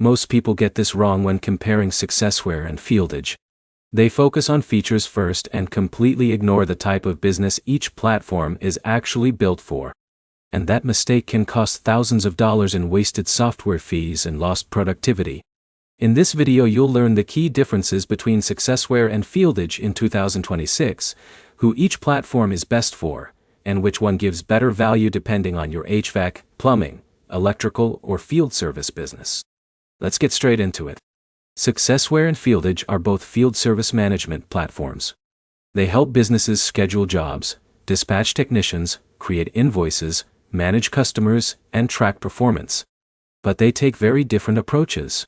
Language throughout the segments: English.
Most people get this wrong when comparing Successware and FieldEdge. They focus on features first and completely ignore the type of business each platform is actually built for. And that mistake can cost thousands of dollars in wasted software fees and lost productivity. In this video you'll learn the key differences between Successware and FieldEdge in 2026, who each platform is best for, and which one gives better value depending on your HVAC, plumbing, electrical, or field service business. Let's get straight into it. Successware and FieldEdge are both field service management platforms. They help businesses schedule jobs, dispatch technicians, create invoices, manage customers, and track performance. But they take very different approaches.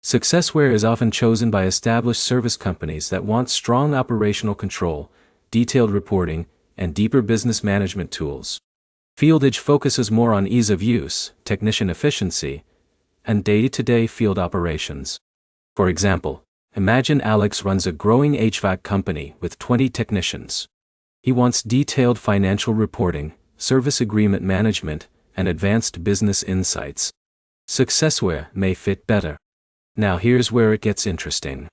Successware is often chosen by established service companies that want strong operational control, detailed reporting, and deeper business management tools. FieldEdge focuses more on ease of use, technician efficiency, and day-to-day field operations. For example, imagine Alex runs a growing HVAC company with 20 technicians. He wants detailed financial reporting, service agreement management, and advanced business insights. Successware may fit better. Now here's where it gets interesting.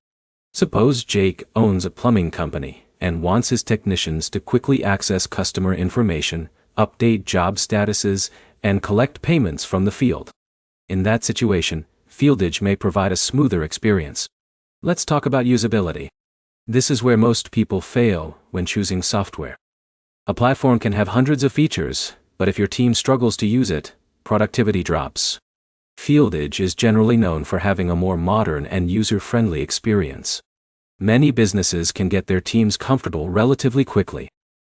Suppose Jake owns a plumbing company and wants his technicians to quickly access customer information, update job statuses, and collect payments from the field. In that situation, FieldEdge may provide a smoother experience. Let's talk about usability. This is where most people fail when choosing software. A platform can have hundreds of features, but if your team struggles to use it, productivity drops. FieldEdge is generally known for having a more modern and user-friendly experience. Many businesses can get their teams comfortable relatively quickly.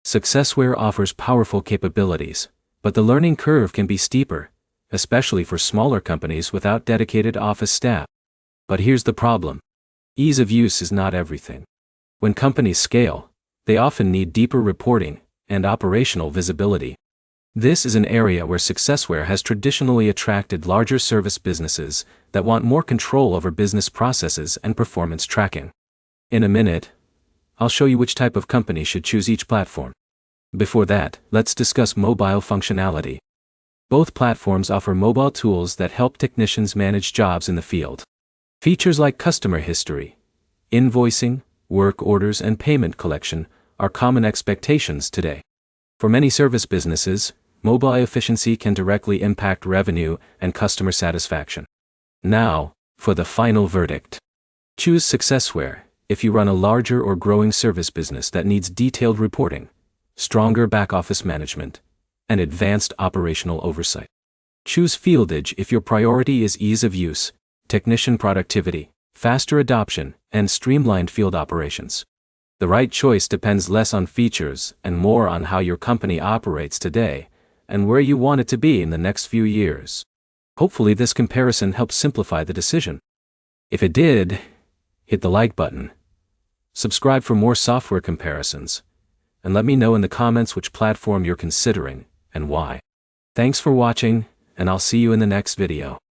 Successware offers powerful capabilities, but the learning curve can be steeper, especially for smaller companies without dedicated office staff. But here's the problem. Ease of use is not everything. When companies scale, they often need deeper reporting and operational visibility. This is an area where Successware has traditionally attracted larger service businesses that want more control over business processes and performance tracking. In a minute, I'll show you which type of company should choose each platform. Before that, let's discuss mobile functionality. Both platforms offer mobile tools that help technicians manage jobs in the field. Features like customer history, invoicing, work orders, and payment collection are common expectations today. For many service businesses, mobile efficiency can directly impact revenue and customer satisfaction. Now, for the final verdict. Choose Successware if you run a larger or growing service business that needs detailed reporting, stronger back-office management, and advanced operational oversight. Choose FieldEdge if your priority is ease of use, technician productivity, faster adoption, and streamlined field operations. The right choice depends less on features and more on how your company operates today and where you want it to be in the next few years. Hopefully this comparison helps simplify the decision. If it did, hit the like button, subscribe for more software comparisons, and let me know in the comments which platform you're considering and why. Thanks for watching, and I'll see you in the next video.